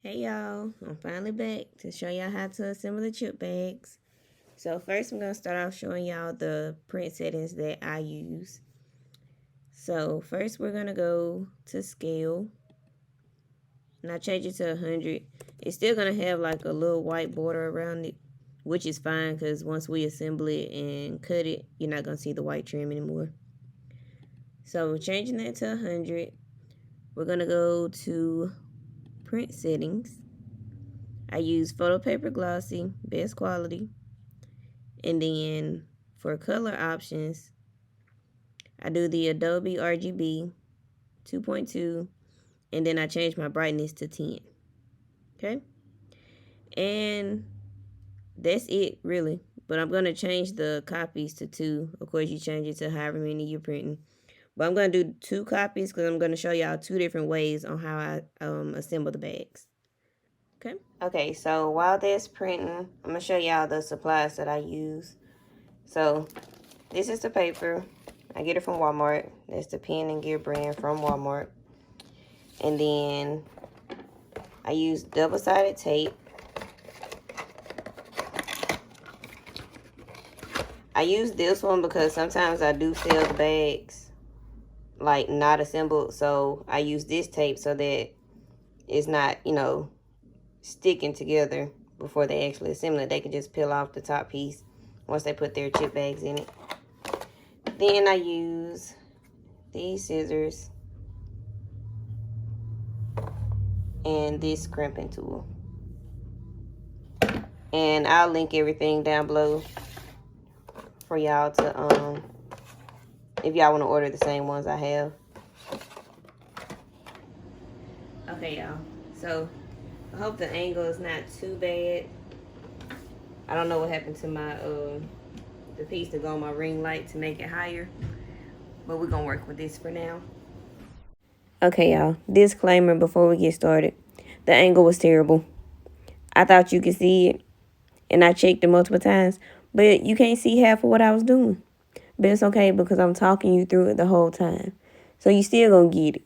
Hey y'all, I'm finally back to show y'all how to assemble the chip bags. So first I'm going to start off showing y'all the print settings that I use. So first we're going to go to scale and I change it to 100. It's still going to have like a little white border around it, which is fine because once we assemble it and cut it, you're not going to see the white trim anymore. So we're changing that to 100. We're going to go to print settings. I use photo paper glossy, best quality. And then for color options, I do the Adobe RGB 2.2, and then I change my brightness to 10. Okay? And that's it, really. But I'm going to change the copies to 2. Of course, you change it to however many you're printing. But I'm going to do 2 copies because I'm going to show y'all 2 different ways on how I assemble the bags. Okay? Okay, so while that's printing, I'm going to show y'all the supplies that I use. So this is the paper. I get it from Walmart. That's the Pen and Gear brand from Walmart. And then I use double-sided tape. I use this one because sometimes I do sell the bags like not assembled. So I use this tape so that it's not, sticking together before they actually assemble it. They can just peel off the top piece once they put their chip bags in it. Then I use these scissors and this crimping tool. And I'll link everything down below for y'all to, if y'all want to order the same ones I have. Okay, y'all. So, I hope the angle is not too bad. I don't know what happened to my, the piece to go on my ring light to make it higher. But we're going to work with this for now. Okay, y'all. Disclaimer before we get started. The angle was terrible. I thought you could see it. And I checked it multiple times. But you can't see half of what I was doing. But it's okay because I'm talking you through it the whole time. So you still gonna get it.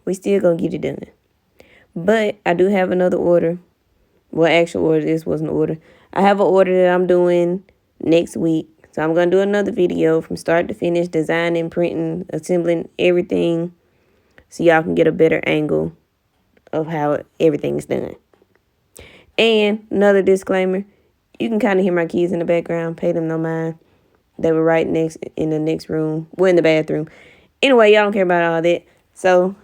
We still gonna get it done. But I do have another order. Well, actual order. This wasn't an order. I have an order that I'm doing next week. So I'm gonna do another video from start to finish, designing, printing, assembling everything, so y'all can get a better angle of how everything's done. And another disclaimer, you can kind of hear my kids in the background. Pay them no mind. They were right next in the next room. We're in the bathroom. Anyway, y'all don't care about all that. So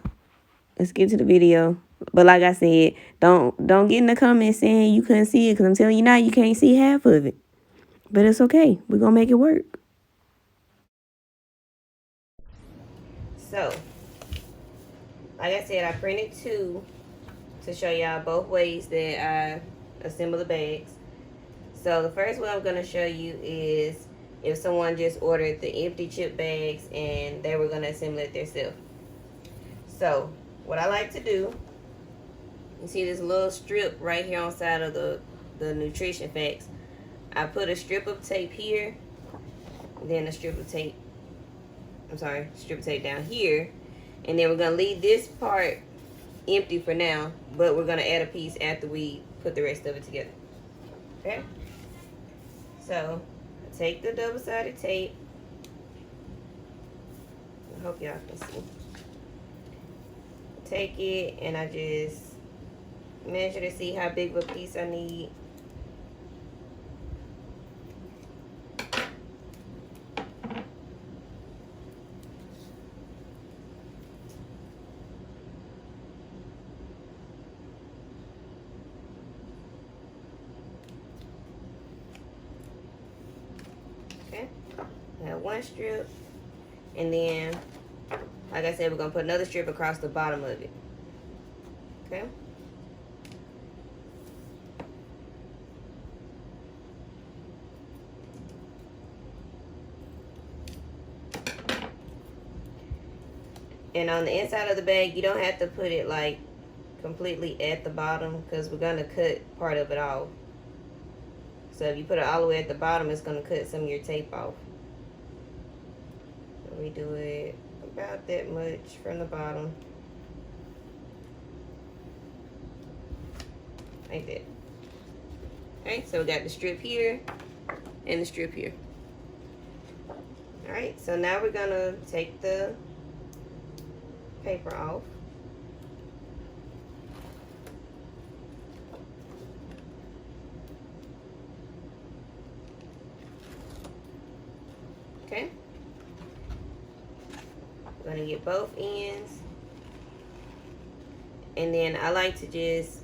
let's get to the video. But like I said, don't get in the comments saying you couldn't see it, because I'm telling you now, you can't see half of it. But it's okay. We're going to make it work. So, like I said, I printed 2 to show y'all both ways that I assemble the bags. So the first one I'm going to show you is if someone just ordered the empty chip bags and they were going to assemble it themselves. So what I like to do, you see this little strip right here on the side of the nutrition facts. I put a strip of tape here, then a strip of tape, strip of tape down here. And then we're going to leave this part empty for now, but we're going to add a piece after we put the rest of it together. Okay? So, I take the double-sided tape. I hope y'all can see. Take it and I just measure to see how big of a piece I need. Okay, I have one strip, and then, like I said, we're gonna put another strip across the bottom of it. Okay. And on the inside of the bag, you don't have to put it like completely at the bottom, because we're gonna cut part of it off. So if you put it all the way at the bottom, it's gonna cut some of your tape off. So we do it about that much from the bottom. like that. Okay, so we got the strip here and the strip here. All right, so now we're gonna take the paper off. Okay, we're gonna get both ends, and then I like to just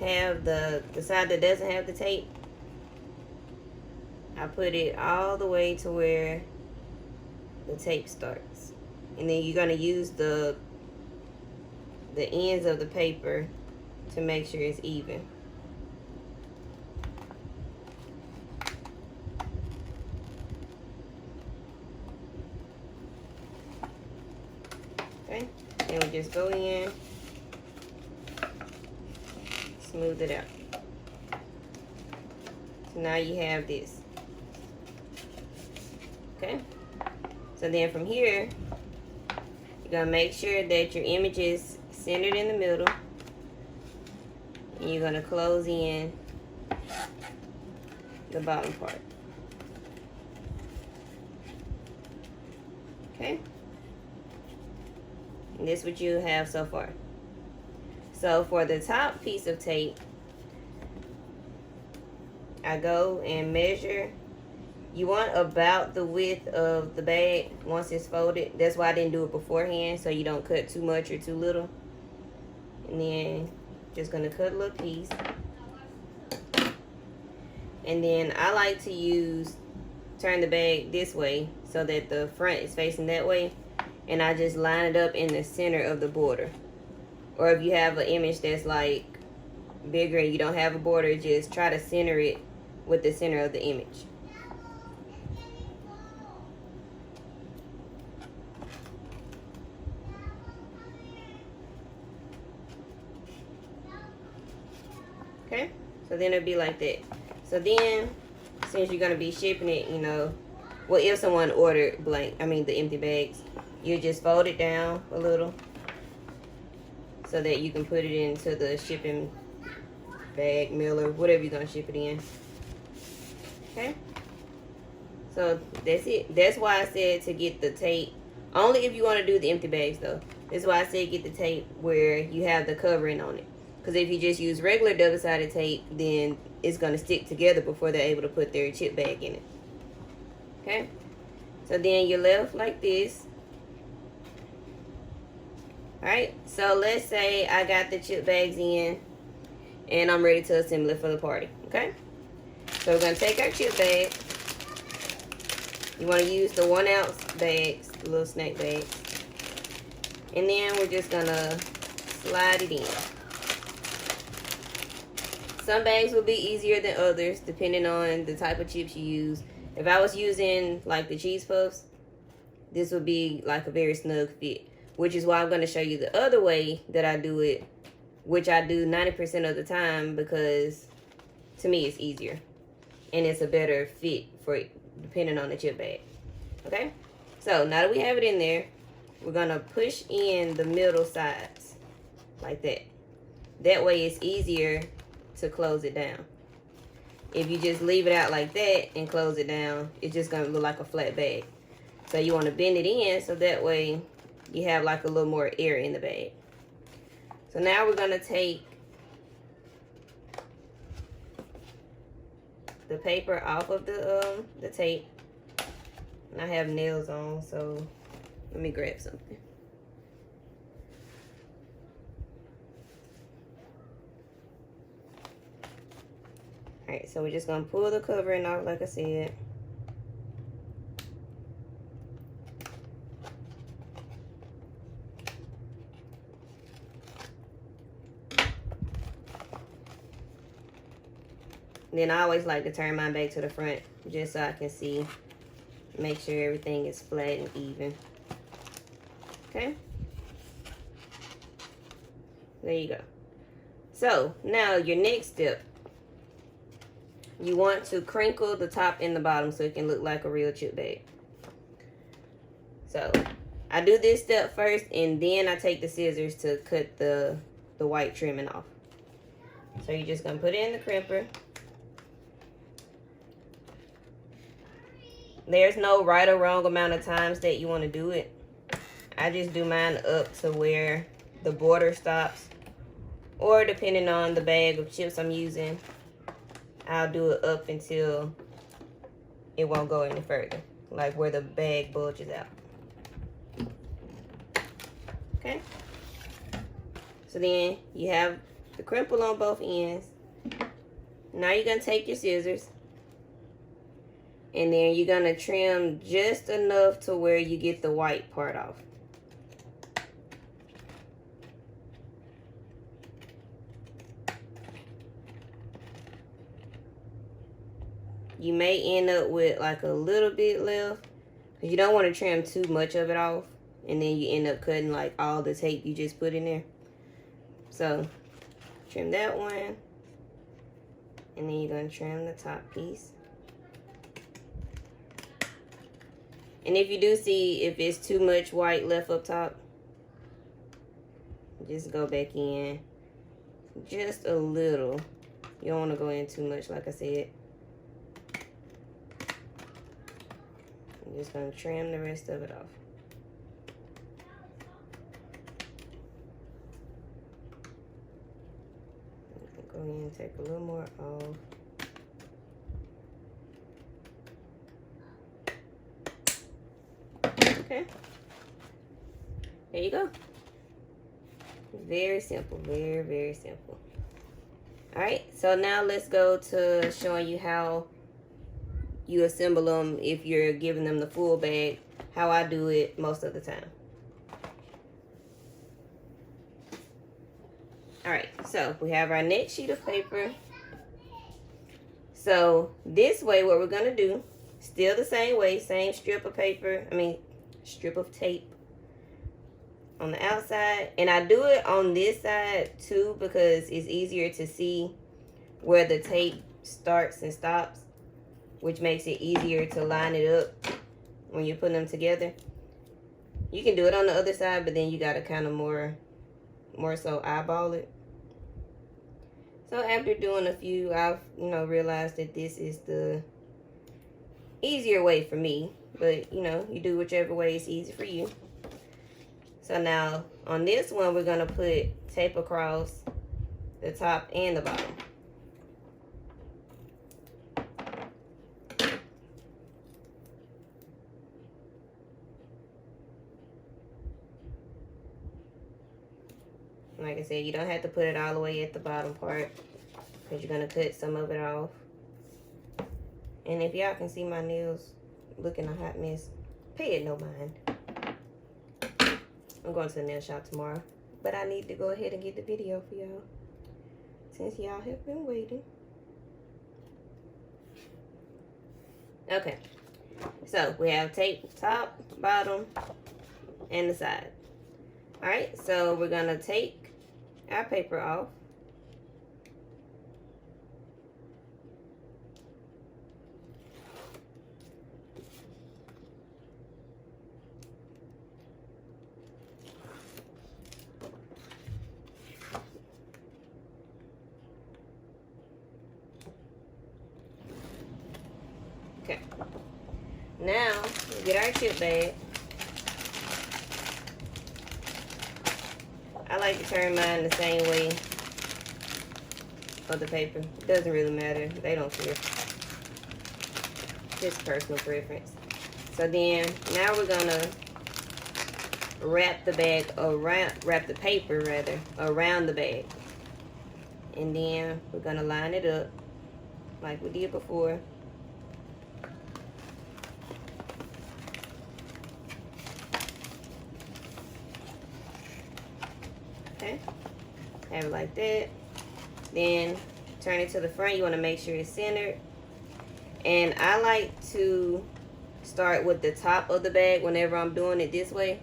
have the side that doesn't have the tape, I put it all the way to where the tape starts, and then you're gonna use the ends of the paper to make sure it's even. Okay, and we just go in, smooth it out. So now you have this. Okay, so then from here, you're gonna make sure that your image is centered in the middle, and you're gonna close in the bottom part. Okay, and this is what you have so far. So for the top piece of tape, I go and measure. You want about the width of the bag once it's folded. That's why I didn't do it beforehand, so you don't cut too much or too little. And then just gonna cut a little piece. And then I like to turn the bag this way so that the front is facing that way. And I just line it up in the center of the border. Or if you have an image that's like bigger and you don't have a border, just try to center it with the center of the image. Okay, so then it'll be like that. So then, since you're gonna be shipping it, you know, well, if someone ordered the empty bags, you just fold it down a little so that you can put it into the shipping bag, mill, or whatever you're gonna ship it in. Okay, so that's it. That's why I said to get the tape, only if you want to do the empty bags though. That's why I said get the tape where you have the covering on it. Because if you just use regular double-sided tape, then it's going to stick together before they're able to put their chip bag in it. Okay? So then you're left like this. Alright? So let's say I got the chip bags in and I'm ready to assemble it for the party. Okay? So we're going to take our chip bag. You want to use the 1 ounce bags, the little snack bags. And then we're just going to slide it in. Some bags will be easier than others depending on the type of chips you use. If I was using like the cheese puffs, this would be like a very snug fit. Which is why I'm going to show you the other way that I do it, which I do 90% of the time because to me it's easier. And it's a better fit for it depending on the chip bag. Okay? So now that we have it in there, we're going to push in the middle sides like that. That way it's easier to close it down. If you just leave it out like that and close it down, it's just gonna look like a flat bag. So you want to bend it in so that way you have like a little more air in the bag. So now we're gonna take the paper off of the tape. And I have nails on, so let me grab something. Alright, so we're just going to pull the covering off like I said. Then I always like to turn mine back to the front just so I can see, make sure everything is flat and even. Okay? There you go. So, now your next step. You want to crinkle the top and the bottom so it can look like a real chip bag. So, I do this step first and then I take the scissors to cut the white trimming off. So you're just gonna put it in the crimper. There's no right or wrong amount of times that you want to do it. I just do mine up to where the border stops, or depending on the bag of chips I'm using, I'll do it up until it won't go any further, like where the bag bulges out. Okay, so then you have the crimple on both ends. Now you're gonna take your scissors, and then you're gonna trim just enough to where you get the white part off. You may end up with like a little bit left, because you don't want to trim too much of it off, and then you end up cutting like all the tape you just put in there. So trim that one, and then you're going to trim the top piece. And if you do see if it's too much white left up top, just go back in just a little. You don't want to go in too much, like I said. I'm just going to trim the rest of it off. Go in and take a little more off. Okay. There you go. Very simple. Very, very simple. Alright, so now let's go to showing you how you assemble them if you're giving them the full bag, how I do it most of the time. Alright, so we have our next sheet of paper. So this way, what we're going to do, still the same way, same strip of paper, strip of tape on the outside. And I do it on this side too because it's easier to see where the tape starts and stops, which makes it easier to line it up when you're putting them together. You can do it on the other side, but then you got to kind of more so eyeball it. So after doing a few, I've realized that this is the easier way for me, but you do whichever way is easy for you. So now on this one, we're gonna put tape across the top and the bottom. Like I said, you don't have to put it all the way at the bottom part because you're going to cut some of it off. And if y'all can see my nails looking a hot mess, pay it no mind. I'm going to the nail shop tomorrow, but I need to go ahead and get the video for y'all since y'all have been waiting. Okay, so we have tape top, bottom, and the side. Alright, so we're going to take our paper off. Okay. Now, we get our chip bag. I like to turn mine the same way of the paper. It doesn't really matter. They don't care. Just personal preference. So then, now we're gonna wrap the paper around the bag. And then we're gonna line it up like we did before. Okay, have it like that. Then turn it to the front. You want to make sure it's centered. And I like to start with the top of the bag whenever I'm doing it this way.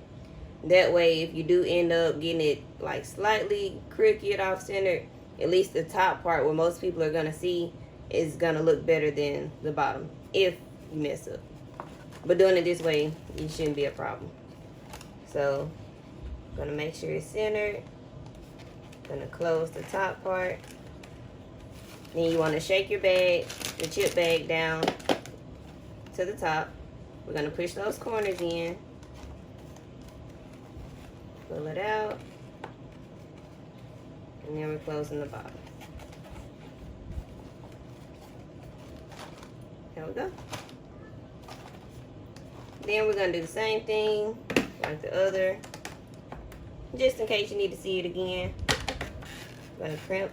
That way, if you do end up getting it like slightly crooked off centered, at least the top part where most people are gonna see is gonna look better than the bottom if you mess up. But doing it this way, it shouldn't be a problem. So, gonna make sure it's centered. Gonna close the top part. Then you want to shake your bag, the chip bag down to the top. We're going to push those corners in. Pull it out. And then we're closing the bottom. There we go. Then we're going to do the same thing like the other. Just in case you need to see it again. I'm going to crimp.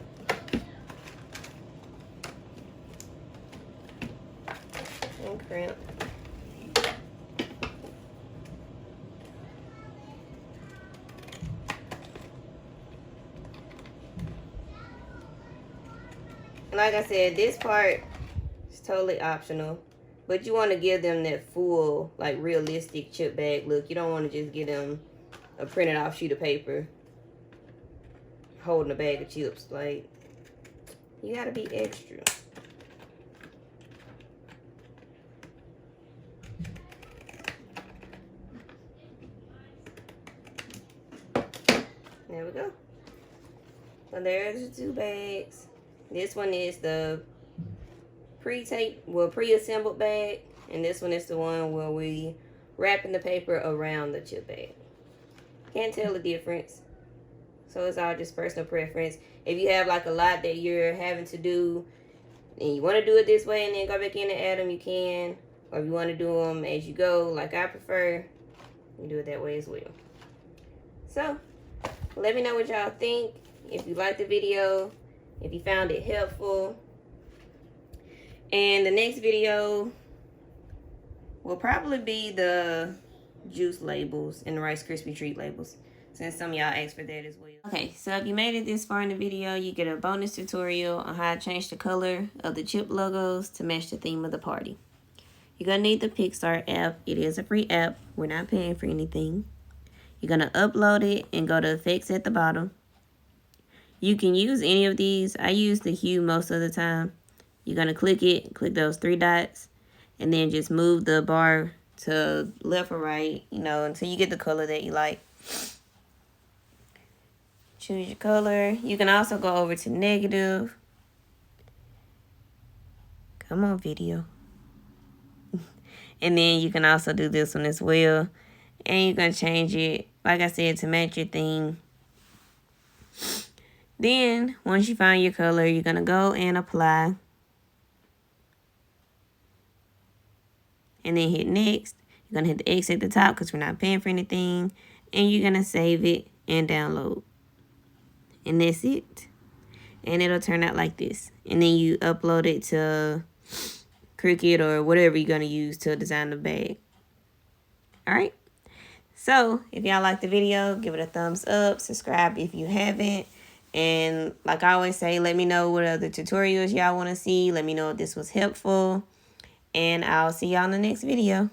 And crimp. And like I said, this part is totally optional. But you want to give them that full, like, realistic chip bag look. You don't want to just give them a printed off sheet of paper holding a bag of chips. Like, you got to be extra. There we go. So there's the two bags. This one is the pre-assembled bag, and this one is the one where we wrapping the paper around the chip bag. Can't tell the difference, so it's all just personal preference. If you have like a lot that you're having to do and you want to do it this way and then go back in and add them, you can. Or if you want to do them as you go, like I prefer, you can do it that way as well. So let me know what y'all think. If you liked the video, if you found it helpful. And the next video will probably be the juice labels and the Rice Krispie treat labels, since some of y'all asked for that as well. Okay, so if you made it this far in the video, you get a bonus tutorial on how to change the color of the chip logos to match the theme of the party. You're going to need the Pixar app. It is a free app. We're not paying for anything. You're going to upload it and go to effects at the bottom. You can use any of these. I use the hue most of the time. You're going to click it, click those three dots, and then just move the bar to left or right, you know, until you get the color that you like. Choose your color. You can also go over to negative. Come on, video. And then you can also do this one as well. And you're going to change it, like I said, to match your theme. Then, once you find your color, you're going to go and apply. And then hit next. You're going to hit the X at the top because we're not paying for anything. And you're going to save it and download. And that's it. And it'll turn out like this. And then you upload it to Cricut or whatever you're going to use to design the bag. Alright. So, if y'all like the video, give it a thumbs up. Subscribe if you haven't. And like I always say, let me know what other tutorials y'all want to see. Let me know if this was helpful. And I'll see y'all in the next video.